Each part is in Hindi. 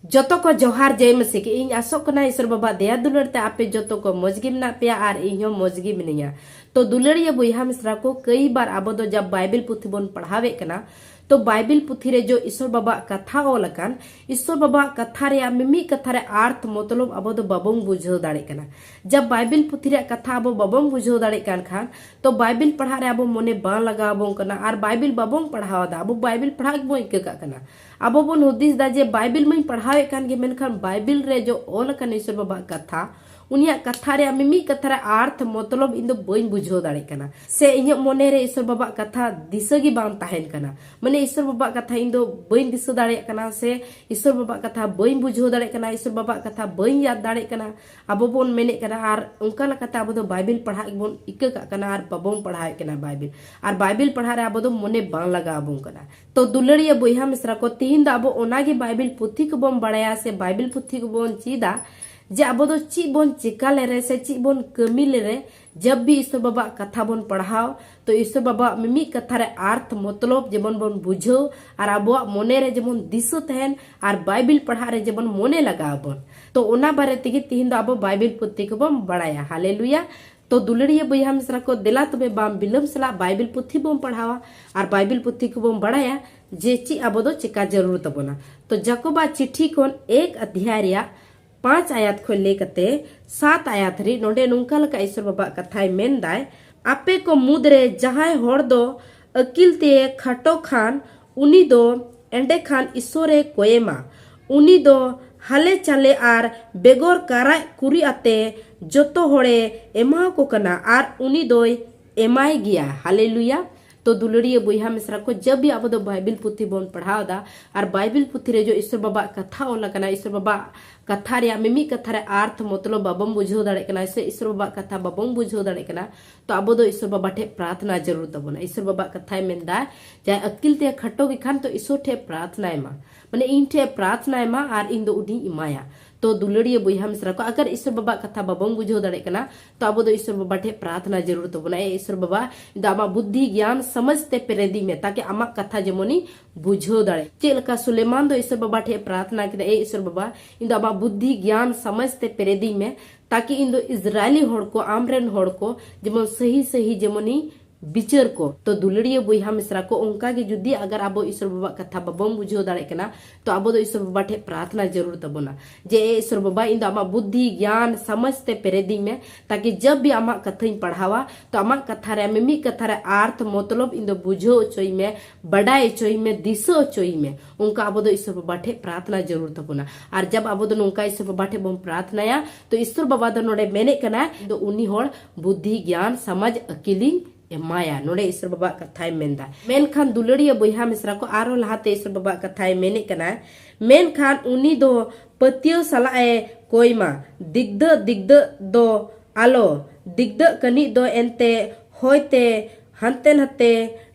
जोतो को जोहार जय मसीह के इन आसोक कना ईश्वर बाबा दया दुलर ते आपे जोतो को मजगी मना पे आर इहो मजगी मिनिया। तो दुलड़िया बुहा मिश्रा को कई बार अब दो जब बाइबिल पुथी बन पढ़ावे कना तो बाइबिल पुथी रे जो ईश्वर बाबा कथा ओलकान ईश्वर बाबा कथा रे मिमी कथा रे अर्थ मतलब अब दो बाबों बुझाव दाड़े कना। जब बाइबिल पुथी रे कथा अब बाबों बुझाव दाड़े कान खान तो बाइबिल पढ़ा रे अब मोने बां लगा बों कना आर बाइबिल बाबों पढ़ावा दा अब बाइबिल पढ़ा बों इका कना। अब बोन हुदिस दा जे बाइबिल में पढ़ावे कान गे मेनखान बाइबिल रे जो ओल कान ईश्वर बाबा कथा उनिया कथा रे मिमी कथा रे अर्थ मतलब इन दो बइन बुझाव दाड़े कना से इᱧ मोने रे ईश्वर बाबा कथा दिशा गी बां ताहेन कना। माने ईश्वर बाबा कथा इन दो बइन दिशा दाड़े कना से ईश्वर बाबा कथा बइन बुझाव दाड़े कना ईश्वर बाबा कथा बइन याद दाड़े कना। अब बोन मेने कना आर उनका कथा अब दो बाइबिल पढ़ा बोन इका कना आर बाबों पढ़ाए कना बाइबिल आर बाइबिल पढ़ा रे अब दो मोने बां लगा बों कना। तो दुलड़िया बुहा मिश्रा को तीन दा अब ओनागे बाइबिल पुथी को बोन बड़ाया से बाइबिल पुथी को बोन चीदा जे अब दो ची बोन चिका ले रे से ची बोन कमी ले रे जब भी ईश्वर बाबा कथा बोन पढ़ाओ तो ईश्वर बाबा मिमी कथा रे अर्थ मतलब जेबन बोन बुझो और अब मोने रे जेबन दिसो तहन और बाइबिल पढ़ा रे जेबन मोने लगा बोन तो ओना बारे तेगी तीन दा अब बाइबिल पुथी को बोन बड़ाया। हालेलुया। तो दुलड़िया बुहा मिश्रा को दिला तबे बाम बिलम सला बाइबिल पुथी बोन पढ़ावा और बाइबिल पुथी को बोन बड़ाया जे ची अब दो चिका जरूर तबोना। तो जकोबा चिट्ठी कोन एक अध्याय रिया 5 आयात खो लेकते 7 आयात री नोडे नुंका लका ईश्वर बाबा कथाय मेन दाय आपे को मुदरे जहाय होड़ दो अकिल ते खटो खान उनी दो एंडे खान ईश्वरे कोयेमा उनी दो हाले चाले आर बेगोर काराय कुरी आते जोतो होड़े एमा को कना आर उनी दोय एमाय गिया। हालेलुया। तो दुलड़िया बुहा मिश्रा को जब भी अब दो बाइबिल पुथी बोन पढ़ाव दा और बाइबिल पुथी रे जो ईश्वर बाबा कथा ओला कना ईश्वर बाबा कथा रे मिमी कथा रे अर्थ मतलब बाबम बुझाव दाड़े कना से ईश्वर बाबा कथा बाबम बुझाव दाड़े कना तो अब दो ईश्वर बाबा ठे प्रार्थना जरूर तबोना। ईश्वर बाबा कथा मेनदा जाय अकिल ते खटो गे खान तो ईश्वर ठे प्रार्थना मा माने इन ठे प्रार्थना मा आर इन दो उडी इमाया। तो दुलड़िया बुहा मिश्रा को अगर ईश्वर बाबा कथा बाबों बुझाव दाड़े कना तो अब दो ईश्वर बाबा ठे प्रार्थना जरूर तबोना। ईश्वर बाबा आमा बुद्धि ज्ञान समझते पेरेदी में ताकि आमा कथा जेमोनी बुझाव दाड़े चेलका सुलेमान दो ईश्वर बाबा ठे प्रार्थना किदा ए ईश्वर बाबा इन आमा बुद्धि ज्ञान समझते पेरेदी में ताकि इन दो इजरायली होड़ को आमरेन होड़ को जेमन सही सही जेमोनी बिचर को। तो दुलड़िया बुहा मिश्रा को उनका के जुदी अगर अब ईश्वर बाबा कथा बाबों बुझाव दाड़े कना तो अब दो ईश्वर बाबा ठे प्रार्थना जरूर तबोना जे ईश्वर बाबा इन आमा बुद्धि ज्ञान समझते पेरेदी में ताकि जब भी आमा कथा पढ़ावा तो आमा कथा रे मिमी कथा रे अर्थ मतलब इन दो बुझो चोई में बड़ाई चोई में दिसो चोई में उनका अब दो ईश्वर बाबा ठे प्रार्थना जरूर तबोना। और जब अब दो उनका ईश्वर बाबा ठे बोम प्रार्थनाया तो ईश्वर बाबा दो नोडे मेने कना दो उन्नी होड़ बुद्धि ज्ञान समझ अकिली एमाया नोडे ईश्वर बाबा कथाय मेनदा। मेनखान दुलड़िया बुहा मिश्रा को आरो लहाते ईश्वर बाबा कथाय मेने कना मेनखान उनी दो पतियो सलाए कोयमा दिग्ध दो आलो दिग्ध कनी दो एनते होयते हंते नते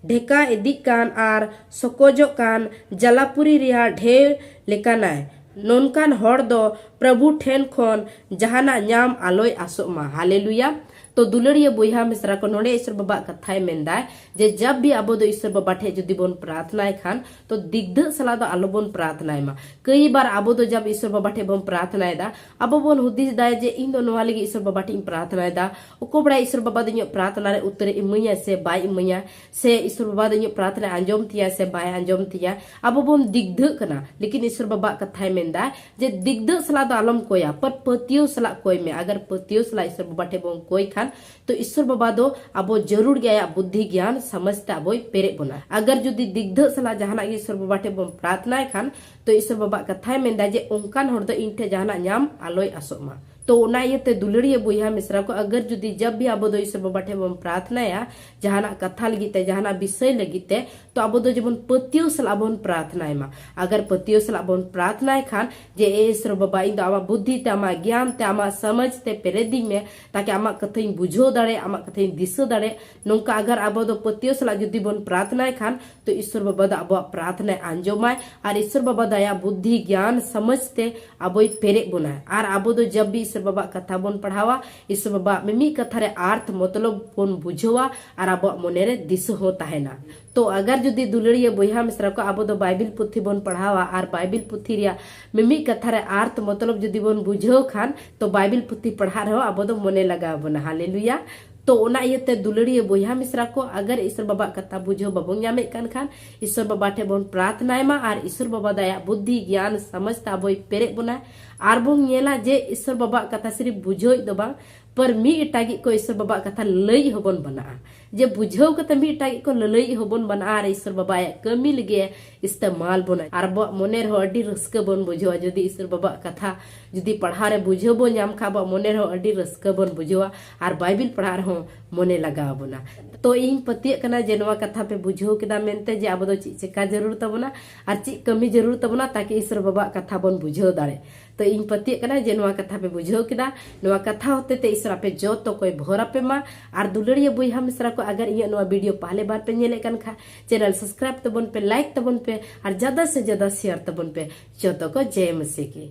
ढेका इदी कान आर सकोजो कान जलापुरी रिया ढेर लेकानाय नोनकान होड़ दो प्रभु ठेन खोन जहाना न्याम आलोय आसोमा। हालेलुया। तो दुलड़िया बुहा मिश्रा को नोडे ईश्वर बाबा कथाय मेनदा जे जब भी अब दो ईश्वर बाबा ठे जुदी बोन प्रार्थनाय खान तो दिग्ध सला दो आलो बोन प्रार्थनाय मा। कई बार अब दो जब ईश्वर बाबा ठे बोन प्रार्थनाय दा अब बोन हुदिस दा जे इन दो नोवा लगी ईश्वर बाबा ठे प्रार्थनाय दा उको बड़ा ईश्वर बाबा दो प्रार्थना रे उत्तर इमैया से बाय इमैया से ईश्वर बाबा दो प्रार्थना अंजोम तिया से बाय अंजोम तिया अब बोन दिग्ध कना। लेकिन ईश्वर बाबा कथाय मेनदा जे दिग्ध सला दो आलम कोया पर पतियो सला कोय में अगर पतियो सला ईश्वर बाबा ठे बोन कोय खान तो ईश्वर बाबा दो अब जरूर गया बुद्धि ज्ञान समझते अब पेरे बोना। अगर जुदी दिग्ध सला जहाना ईश्वर बाबा ठे बोन प्रार्थना खान तो ईश्वर बाबा कथाय मेनदा जे उनकान होड़ दो इन ठे जहाना न्याम आलोय आसोमा। तो ओना इयते दुलड़िया बुहा मिश्रा को अगर जुदी जब भी अब दो ईश्वर बाबा ठे बोन प्रार्थनाया जहाना कथा लगिते जहाना विषय लगिते तो अब दो जेबन पतियो सला बोन प्रार्थनाय मा। अगर पतियो सला बोन प्रार्थनाय खान जे ईश्वर बाबा इन आमा बुद्धि ते आमा ज्ञान ते आमा समझ ते पेरेदी में ताकि आमा कथा बुझो दाड़े आमा कथा दिसो दाड़े नोंका अगर अब दो पतियो सला जुदी बोन प्रार्थनाय खान तो ईश्वर बाबा दा अब प्रार्थना आंजोमाय और ईश्वर बाबा दया बुद्धि ज्ञान समझते अब पेरे बोना। और अब दो जब भी ईश्वर बाबा कथा बन पढ़ावा ईश्वर बाबा मिमी कथा रे अर्थ मतलब बन बुझावा और अब मने रे दिशा हो तहना। तो अगर जुदी दुलड़िया बहा मिश्रा को अब दो बाइबिल पुथी बन पढ़ावा और बाइबिल पुथी रे मिमी कथा रे अर्थ मतलब जुदी बन बुझाव खान तो बाइबिल पुथी पढ़ा रहे अब दो मने लगा बना। हालेलुया। तो ओना इयते दुलड़िया बहा मिश्रा को अगर ईश्वर बाबा कथा बुझो बाबन नामे खान ईश्वर बाबा ठे बन प्रार्थनाय मा और ईश्वर बाबा दया बुद्धि ज्ञान समझ ताबोय पेरे बना और बन नेला जे ईश्वर बाबा कथा सिर्फ बुझो दो बा पर मी इटागी को ईश्वर बाबा कथा लई होबन बना जे बुझो कते मी इटागी को लई होबन बना और ईश्वर बाबा कमी लगे इस्तेमाल बना और बो मने रहो अडी रस्क बन बुझो जदी ईश्वर बाबा कथा जदी पढ़ा रे बुझो बो नाम खा बो मने रहो अडी रस्क बन बुझो और बाइबिल पढ़ा रहो मने लगा बना। तो इन पतिय कना जे नवा कथा पे बुझो केदा मेनते जे अब दो ची चेका जरूर तबना और ची कमी जरूर तबना ताकि ईश्वर बाबा कथा बन बुझो दारे। तो इन पतिय कना जे नवा कथा पे बुझो केदा नवा कथा होते ते ईश्वर पे जो तो कोई भोरा पे मा और दुलड़िया बहा मिश्रा को अगर ये नवा वीडियो पहले बार पे नेले कन खा चैनल सब्सक्राइब तबन पे लाइक तबन पे और ज्यादा से ज्यादा शेयर तबन पे जो तो को जय मसीह की।